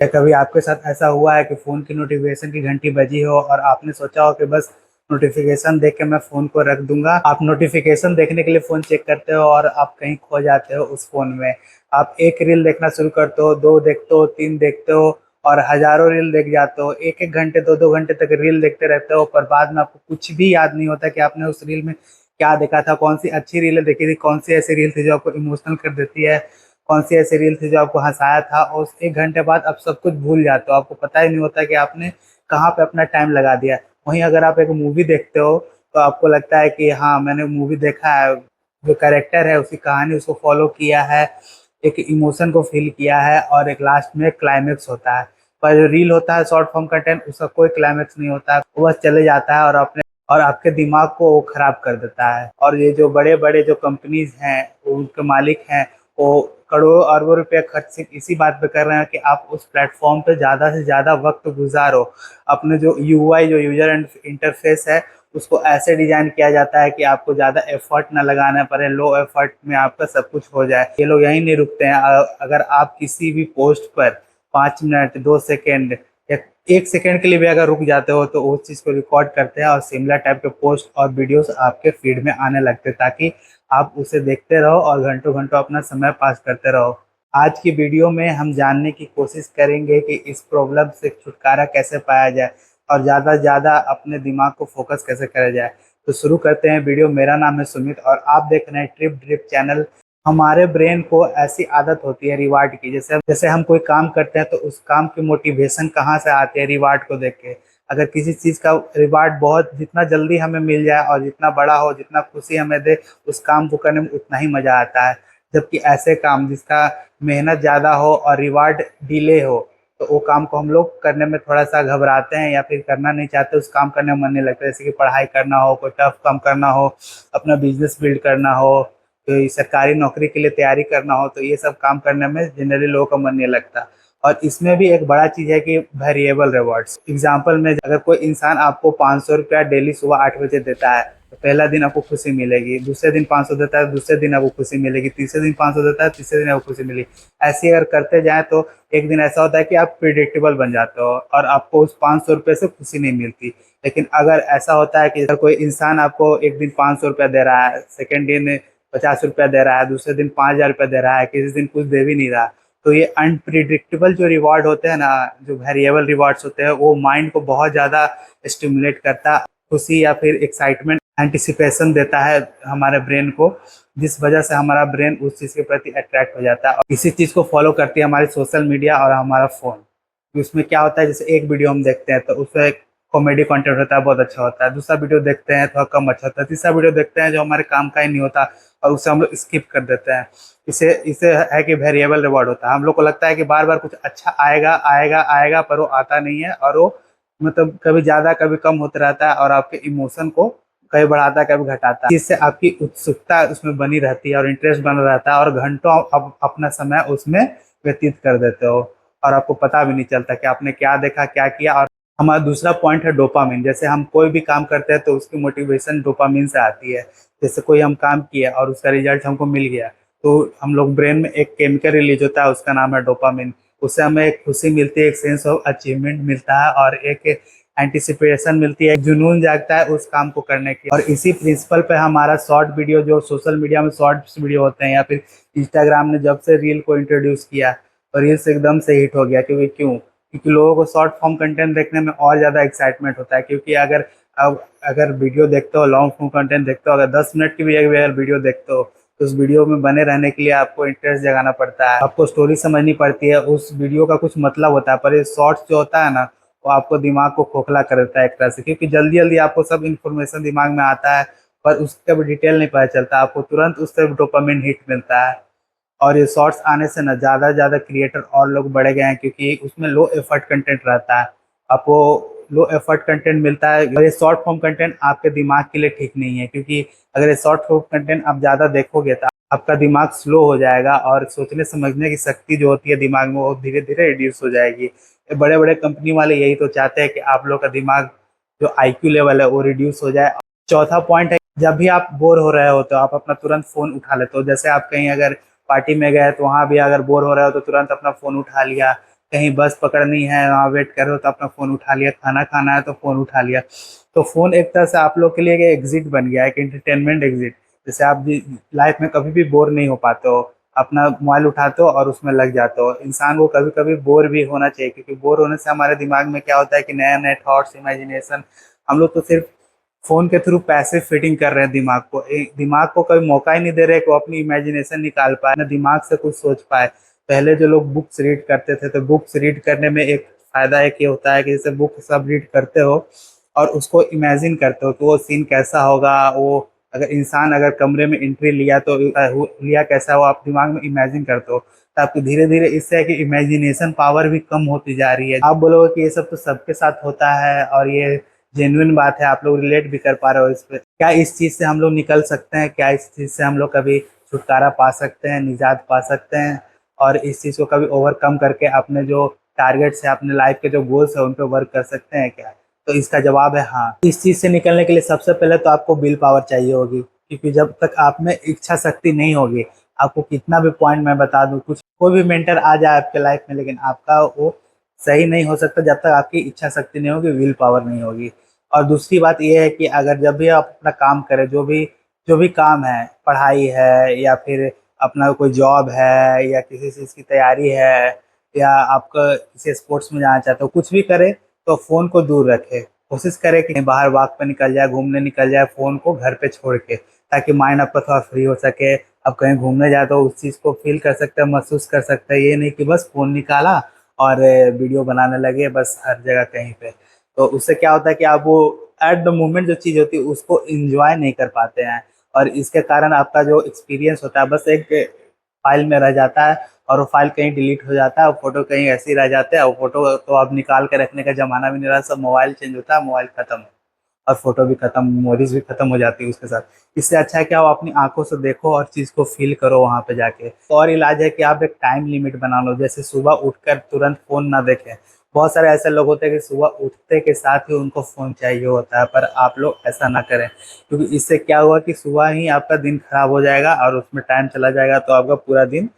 क्या कभी आपके साथ ऐसा हुआ है कि फ़ोन की नोटिफिकेशन की घंटी बजी हो और आपने सोचा हो कि बस नोटिफिकेशन देख के मैं फ़ोन को रख दूंगा। आप नोटिफिकेशन देखने के लिए फ़ोन चेक करते हो और आप कहीं खो जाते हो उस फ़ोन में। आप एक रील देखना शुरू करते हो, दो देखते हो, तीन देखते हो और हजारों रील देख जाते हो। एक एक घंटे, दो दो घंटे तक रील देखते रहते हो, पर बाद में आपको कुछ भी याद नहीं होता कि आपने उस रील में क्या देखा था, कौन सी अच्छी रील देखी थी, कौन सी ऐसी रील थी जो आपको इमोशनल कर देती है, कौन सी ऐसी रील थी जो आपको हंसाया था। और उस एक घंटे बाद आप सब कुछ भूल जाते हो, आपको पता ही नहीं होता कि आपने कहाँ पे अपना टाइम लगा दिया। वहीं अगर आप एक मूवी देखते हो तो आपको लगता है कि हाँ, मैंने मूवी देखा है, जो कैरेक्टर है उसकी कहानी उसको फॉलो किया है, एक इमोशन को फील किया है और एक लास्ट में क्लाइमेक्स होता है। पर जो रील होता है, शॉर्ट फॉर्म कंटेंट, उसका कोई क्लाइमेक्स नहीं होता है, वो बस चले जाता है और आपके दिमाग को वो खराब कर देता है। और ये जो बड़े बड़े जो कंपनीज हैं, उनके मालिक हैं, वो करोड़ों अरबों रुपए खर्च सिर्फ इसी बात पे कर रहे हैं कि आप उस प्लेटफॉर्म पे ज़्यादा से ज़्यादा वक्त गुजारो। अपने जो यूआई, जो यूजर इंटरफेस है, उसको ऐसे डिजाइन किया जाता है कि आपको ज़्यादा एफर्ट ना लगाना पड़े, लो एफर्ट में आपका सब कुछ हो जाए। ये लोग यहीं नहीं रुकते हैं। अगर आप किसी भी पोस्ट पर 5 मिनट, 2 सेकेंड या 1 सेकेंड के लिए भी अगर रुक जाते हो तो उस चीज़ को रिकॉर्ड करते हैं और सिमिलर टाइप के पोस्ट और वीडियोस आपके फीड में आने लगते हैं, ताकि आप उसे देखते रहो और घंटों घंटों अपना समय पास करते रहो। आज की वीडियो में हम जानने की कोशिश करेंगे कि इस प्रॉब्लम से छुटकारा कैसे पाया जाए और ज़्यादा से ज़्यादा अपने दिमाग को फोकस कैसे करा जाए। तो शुरू करते हैं वीडियो। मेरा नाम है सुमित और आप देख रहे हैं ट्रिप ड्रिप चैनल। हमारे ब्रेन को ऐसी आदत होती है रिवार्ड की, जैसे हम कोई काम करते हैं तो उस काम की मोटिवेशन कहाँ से आती है? रिवार्ड को देख के। अगर किसी चीज़ का रिवार्ड बहुत जितना जल्दी हमें मिल जाए और जितना बड़ा हो, जितना खुशी हमें दे, उस काम को करने में उतना ही मज़ा आता है। जबकि ऐसे काम जिसका मेहनत ज़्यादा हो और रिवार्ड डिले हो, तो वो काम को हम लोग करने में थोड़ा सा घबराते हैं या फिर करना नहीं चाहते, उस काम करने में मन नहीं लगता। जैसे कि पढ़ाई करना हो, कोई टफ काम करना हो, अपना बिजनेस बिल्ड करना हो, कोई सरकारी नौकरी के लिए तैयारी करना हो, तो ये सब काम करने में जनरली लोगों का मन नहीं लगता। और इसमें भी एक बड़ा चीज़ है कि वेरिएबल रिवॉर्ड्स। एग्जाम्पल में, अगर कोई इंसान आपको 500 रुपया डेली सुबह 8 बजे देता है तो पहला दिन आपको खुशी मिलेगी, दूसरे दिन 500 देता है, दूसरे दिन आपको खुशी मिलेगी, तीसरे दिन 500 देता है, तीसरे दिन आपको खुशी मिलेगी। ऐसे अगर करते जाएं तो एक दिन ऐसा होता है कि आप प्रिडिक्टेबल बन जाते हो और आपको उस 500 रुपये से खुशी नहीं मिलती। लेकिन अगर ऐसा होता है कि अगर कोई इंसान आपको एक दिन 500 रुपया दे रहा है, सेकेंड दिन 50 रुपया दे रहा है, दूसरे दिन 5,000 रुपया दे रहा है, किसी दिन कुछ दे भी नहीं रहा, तो ये अनप्रिडिक्टेबल जो रिवॉर्ड होते हैं ना, जो वेरिएबल रिवॉर्ड्स होते हैं, वो माइंड को बहुत ज़्यादा स्टिमुलेट करता है, खुशी या फिर एक्साइटमेंट, एंटिसिपेशन देता है हमारे ब्रेन को, जिस वजह से हमारा ब्रेन उस चीज़ के प्रति अट्रैक्ट हो जाता है। और इसी चीज़ को फॉलो करती है हमारी सोशल मीडिया और हमारा फ़ोन। उसमें क्या होता है, जैसे एक वीडियो हम देखते हैं तो उसमें कॉमेडी कंटेंट होता है, बहुत अच्छा होता है। दूसरा वीडियो देखते हैं थोड़ा कम अच्छा होता है। तीसरा वीडियो देखते हैं जो हमारे काम का ही नहीं होता और उसे हम लोग स्किप कर देते हैं। इसे इसे है कि वेरिएबल रिवॉर्ड होता है। हम लोग को लगता है कि बार बार कुछ अच्छा आएगा आएगा आएगा, पर वो आता नहीं है और वो मतलब कभी ज़्यादा कभी कम होता रहता है और आपके इमोशन को कभी बढ़ाता है कभी घटाता है। इससे आपकी उत्सुकता उसमें बनी रहती है और इंटरेस्ट बना रहता है और घंटों आप अपना समय उसमें व्यतीत कर देते हो और आपको पता भी नहीं चलता कि आपने क्या देखा, क्या किया। और हमारा दूसरा पॉइंट है डोपामिन। जैसे हम कोई भी काम करते हैं तो उसकी मोटिवेशन डोपामिन से आती है। जैसे कोई हम काम किए और उसका रिजल्ट हमको मिल गया, तो हम लोग ब्रेन में एक केमिकल रिलीज होता है, उसका नाम है डोपामिन। उससे हमें एक खुशी मिलती है, एक सेंस ऑफ अचीवमेंट मिलता है और एक एंटिसिपेशन मिलती है, एक जुनून जागता है उस काम को करने की। और इसी प्रिंसिपल पे हमारा शॉर्ट वीडियो, जो सोशल मीडिया में शॉर्ट्स वीडियो होते हैं, या फिर इंस्टाग्राम ने जब से रील को इंट्रोड्यूस किया और रील्स एकदम से हिट हो गया। क्योंकि लोगों को शॉर्ट फॉर्म कंटेंट देखने में और ज़्यादा एक्साइटमेंट होता है। क्योंकि अगर वीडियो देखते हो, लॉन्ग फॉर्म कंटेंट देखते हो, अगर 10 मिनट की भी अगर वीडियो देखते हो, तो उस वीडियो में बने रहने के लिए आपको इंटरेस्ट जगाना पड़ता है, आपको स्टोरी समझनी पड़ती है, उस वीडियो का कुछ मतलब होता है। पर ये शॉर्ट्स जो होता है ना, वो आपको दिमाग को खोखला कर देता है एक तरह से, क्योंकि जल्दी जल्दी आपको सब इन्फॉर्मेशन दिमाग में आता है पर उसका भी डिटेल नहीं पता चलता। आपको तुरंत उससे डोपामिन हिट मिलता है। और ये शॉर्ट्स आने से ना ज़्यादा से ज़्यादा क्रिएटर और लोग बढ़े गए हैं, क्योंकि उसमें लो एफर्ट कंटेंट रहता है, आपको लो एफर्ट कंटेंट मिलता है। और ये शॉर्ट फॉर्म कंटेंट आपके दिमाग के लिए ठीक नहीं है, क्योंकि अगर ये शॉर्ट फॉर्म कंटेंट आप ज़्यादा देखोगे तो आपका दिमाग स्लो हो जाएगा और सोचने समझने की शक्ति जो होती है दिमाग में, वो धीरे धीरे रिड्यूस हो जाएगी। ये बड़े बड़े कंपनी वाले यही तो चाहते हैं कि आप लोग का दिमाग जो आईक्यू लेवल है वो रिड्यूस हो जाए। चौथा पॉइंट है, जब भी आप बोर हो रहे हो तो आप अपना तुरंत फ़ोन उठा लेते हो। जैसे आप कहीं अगर पार्टी में गए तो वहाँ भी अगर बोर हो रहे हो तो तुरंत अपना फ़ोन उठा लिया, कहीं बस पकड़नी है वहाँ वेट कर रहे हो तो अपना फ़ोन उठा लिया, खाना खाना है तो फ़ोन उठा लिया। तो फ़ोन एक तरह से आप लोग के लिए एक एग्जिट बन गया है, एक एंटरटेनमेंट एग्जिट। जैसे आप लाइफ में कभी भी बोर नहीं हो पाते हो, अपना मोबाइल उठाते हो और उसमें लग जाते हो। इंसान को कभी कभी बोर भी होना चाहिए, क्योंकि बोर होने से हमारे दिमाग में क्या होता है कि नए नए थॉट्स, इमेजिनेशन, हम लोग तो सिर्फ फोन के थ्रू पैसिव फिटिंग कर रहे हैं दिमाग को। दिमाग को कभी मौका ही नहीं दे रहे कि वो अपनी इमेजिनेशन निकाल पाए, ना दिमाग से कुछ सोच पाए। पहले जो लोग बुक्स रीड करते थे, तो बुक्स रीड करने में एक फायदा एक ये होता है कि जैसे बुक सब रीड करते हो और उसको इमेजिन करते हो कि वो सीन कैसा होगा, वो अगर इंसान अगर कमरे में एंट्री लिया तो लिया कैसा हो, आप दिमाग में इमेजिन करते हो। तो आपको धीरे धीरे इससे है कि इमेजिनेशन पावर भी कम होती जा रही है। आप बोलोगे कि ये सब तो सबके साथ होता है और ये जेन्युइन बात है, आप लोग रिलेट भी कर पा रहे हो इस पे। क्या इस चीज से हम लोग निकल सकते हैं? क्या इस चीज से हम लोग कभी छुटकारा पा सकते हैं, निजात पा सकते हैं, और इस चीज को कभी ओवरकम करके अपने जो टारगेट्स है, अपने लाइफ के जो गोल्स है, उन पे वर्क कर सकते हैं क्या? तो इसका जवाब है हाँ। इस चीज से निकलने के लिए सबसे पहले तो आपको विल पावर चाहिए होगी, क्योंकि जब तक आप में इच्छा शक्ति नहीं होगी, आपको कितना भी पॉइंट मैं बता दूं, कुछ कोई भी मेंटर आ जाए आपके लाइफ में, लेकिन आपका वो सही नहीं हो सकता जब तक आपकी इच्छा शक्ति नहीं होगी, विल पावर नहीं होगी। और दूसरी बात यह है कि अगर जब भी आप अपना काम करें, जो भी काम है, पढ़ाई है या फिर अपना कोई जॉब है या किसी चीज़ की तैयारी है, या आपका किसी स्पोर्ट्स में जाना चाहते हो, कुछ भी करें तो फ़ोन को दूर रखें। कोशिश करें कि बाहर वॉक पे निकल जाए, घूमने निकल जाए, फ़ोन को घर पे छोड़ के, ताकि माइंड आपका थोड़ा फ्री हो सके। आप कहीं घूमने जाए तो उस चीज़ को फील कर सकते हैं, महसूस कर सकते हैं। ये नहीं कि बस फ़ोन निकाला और वीडियो बनाने लगे बस हर जगह कहीं पे। तो उससे क्या होता है कि आप वो एट द मोमेंट जो चीज़ होती है उसको एंजॉय नहीं कर पाते हैं, और इसके कारण आपका जो एक्सपीरियंस होता है बस एक फाइल में रह जाता है, और वो फाइल कहीं डिलीट हो जाता है, वो फोटो कहीं ऐसे ही रह जाते हैं। वो फोटो तो अब निकाल के रखने का जमाना भी नहीं रहा, सब मोबाइल चेंज होता है, मोबाइल खत्म और फोटो भी खत्म, मेमोरीज भी खत्म हो जाती है उसके साथ। इससे अच्छा है कि आप अपनी आंखों से देखो और चीज़ को फील करो वहाँ पे जाके। और इलाज है कि आप एक टाइम लिमिट बना लो, जैसे सुबह उठकर तुरंत फोन ना देखें। बहुत सारे ऐसे लोग होते हैं कि सुबह उठते के साथ ही उनको फ़ोन चाहिए होता है, पर आप लोग ऐसा ना करें, क्योंकि इससे क्या हुआ कि सुबह ही आपका दिन खराब हो जाएगा और उसमें टाइम चला जाएगा, तो आपका पूरा दिन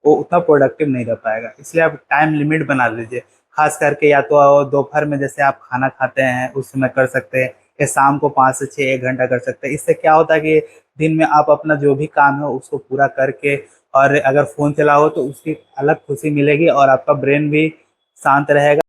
वो उतना प्रोडक्टिव नहीं रह पाएगा। इसलिए आप टाइम लिमिट बना लीजिए, खास करके या तो दोपहर में जैसे आप खाना खाते हैं उस समय कर सकते हैं, या शाम को 5 से 6 1 घंटा कर सकते हैं। इससे क्या होता है कि दिन में आप अपना जो भी काम है उसको पूरा करके, और अगर फ़ोन चलाओ तो उसकी अलग खुशी मिलेगी और आपका ब्रेन भी शांत रहेगा।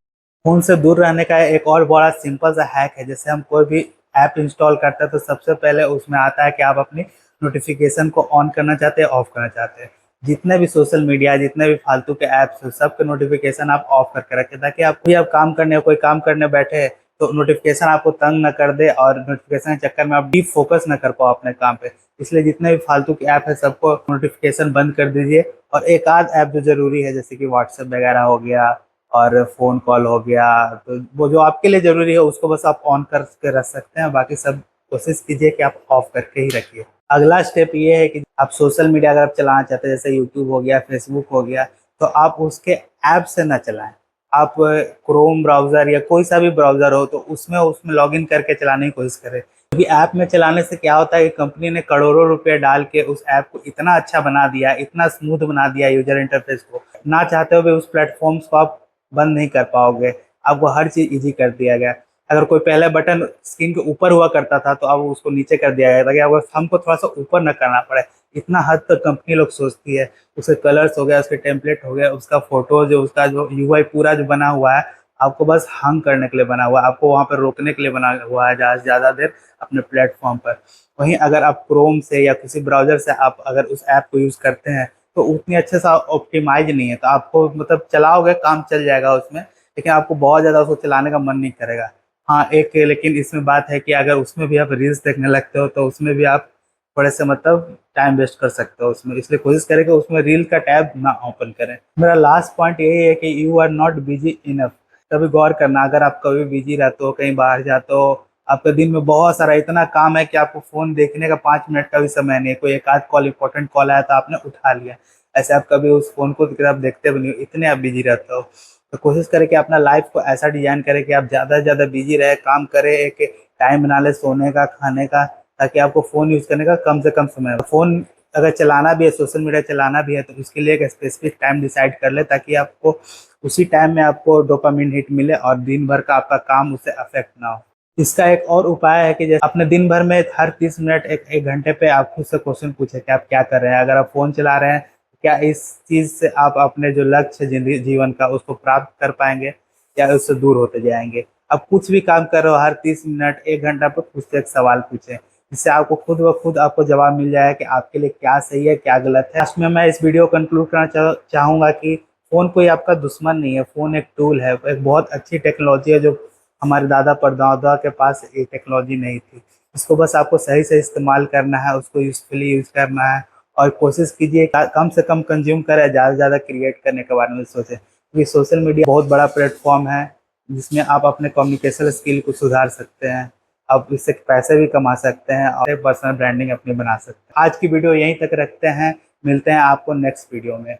फ़ोन से दूर रहने का एक और बड़ा सिंपल सा हैक है, जैसे हम कोई भी ऐप इंस्टॉल करते हैं तो सबसे पहले उसमें आता है कि आप अपनी नोटिफिकेशन को ऑन करना चाहते हैं, ऑफ करना चाहते हैं। जितने भी सोशल मीडिया, जितने भी फालतू के ऐप्स हैं, सबके नोटिफिकेशन आप ऑफ करके रखें, ताकि आप काम करने, कोई काम करने बैठे तो नोटिफिकेशन आपको तंग न कर दे और नोटिफिकेशन के चक्कर में आप डीप फोकस न कर पाओ अपने काम पे। इसलिए जितने भी फालतू के ऐप है सबको नोटिफिकेशन बंद कर दीजिए, और एक आध ऐप जो जरूरी है जैसे कि व्हाट्सएप वगैरह हो गया और फ़ोन कॉल हो गया, तो वो जो आपके लिए ज़रूरी है उसको बस आप ऑन करके रख सकते हैं, बाकी सब कोशिश कीजिए कि आप ऑफ करके ही रखिए। अगला स्टेप ये है कि आप सोशल मीडिया अगर आप चलाना चाहते हैं, जैसे यूट्यूब हो गया, फेसबुक हो गया, तो आप उसके ऐप से ना चलाएं। आप क्रोम ब्राउज़र या कोई सा भी ब्राउज़र हो तो उसमें लॉगिन करके चलाने की कोशिश करें, क्योंकि ऐप में चलाने से क्या होता है कि कंपनी ने करोड़ों रुपए डाल के उस ऐप को इतना अच्छा बना दिया, इतना स्मूथ बना दिया यूजर इंटरफेस को, ना चाहते हुए उस प्लेटफॉर्म्स को आप बंद नहीं कर पाओगे। आपको हर चीज़ ईज़ी कर दिया गया। अगर कोई पहले बटन स्क्रीन के ऊपर हुआ करता था तो अब उसको नीचे कर दिया गया, ताकि आपको थंब को थोड़ा-सा ऊपर ना करना पड़े। इतना हद तक कंपनी लोग सोचती है। उसके कलर्स हो गया, उसके टेम्पलेट हो गया, उसका फ़ोटोज़, उसका जो यूआई पूरा जो बना हुआ है, आपको बस हंग करने के लिए बना हुआ है। आपको वहाँ पे रोकने के लिए बना हुआ है ज़्यादा से ज़्यादा देर अपने प्लेटफ़ॉर्म पर। वहीं अगर आप क्रोम से या किसी ब्राउज़र से आप अगर उस ऐप को यूज़ करते हैं, तो उतनी अच्छे से ऑप्टिमाइज़ नहीं है। तो आपको मतलब चलाओगे, काम चल जाएगा उसमें, लेकिन आपको बहुत ज़्यादा उसको चलाने का मन नहीं करेगा। हाँ, एक लेकिन इसमें बात है कि अगर उसमें भी आप रील्स देखने लगते हो, तो उसमें भी आप थोड़े से मतलब टाइम वेस्ट कर सकते हो उसमें। इसलिए कोशिश करें कि उसमें रील का टैब ना ओपन करें। मेरा लास्ट पॉइंट यही है कि you are not busy enough. कभी गौर करना, अगर आप कभी बिजी रहते हो, कहीं बाहर जाते हो, आपके दिन में बहुत सारा इतना काम है कि आपको फ़ोन देखने का 5 मिनट का भी समय नहीं है। कोई एक आध कॉल, इंपॉर्टेंट कॉल आया तो आपने उठा लिया, ऐसे आप कभी उस फ़ोन को आप देखते भी नहीं हो, इतने आप बिजी रहते हो। तो कोशिश करें कि अपना लाइफ को ऐसा डिजाइन करें कि आप ज़्यादा से ज़्यादा बिजी रहे, काम करें, एक टाइम बना ले सोने का, खाने का, ताकि आपको फ़ोन यूज़ करने का कम से कम समय हो। फ़ोन अगर चलाना भी है, सोशल मीडिया चलाना भी है, तो उसके लिए एक स्पेसिफिक टाइम डिसाइड कर ले, ताकि आपको उसी टाइम में आपको डोपामिन हिट मिले और दिन भर का आपका काम उससे अफेक्ट ना हो। इसका एक और उपाय है कि जैसे अपने दिन भर में हर 30 मिनट एक घंटे पे आप खुद से क्वेश्चन पूछे कि आप क्या कर रहे हैं। अगर आप फोन चला रहे हैं, क्या इस चीज से आप अपने जो लक्ष्य है जीवन का उसको प्राप्त कर पाएंगे या उससे दूर होते जाएंगे। आप कुछ भी काम कर रहे हो, हर 30 मिनट 1 घंटा पर खुद से एक सवाल पूछे, जिससे आपको खुद ब खुद आपको जवाब मिल जाए कि आपके लिए क्या सही है क्या गलत है। लास्ट में मैं इस वीडियो को कंक्लूड करना चाहूंगा कि फोन कोई आपका दुश्मन नहीं है, फोन एक टूल है, एक बहुत अच्छी टेक्नोलॉजी है जो हमारे दादा परदादा के पास ये टेक्नोलॉजी नहीं थी। इसको बस आपको सही से इस्तेमाल करना है, उसको यूजफुली यूज करना है और कोशिश कीजिए कम से कम कंज्यूम करें, ज़्यादा से ज़्यादा क्रिएट करने के बारे में सोचें, क्योंकि सोशल मीडिया बहुत बड़ा प्लेटफॉर्म है जिसमें आप अपने कम्युनिकेशन स्किल को सुधार सकते हैं, आप इससे पैसे भी कमा सकते हैं और पर्सनल ब्रांडिंग अपनी बना सकते हैं। आज की वीडियो यहीं तक रखते हैं, मिलते हैं आपको नेक्स्ट वीडियो में।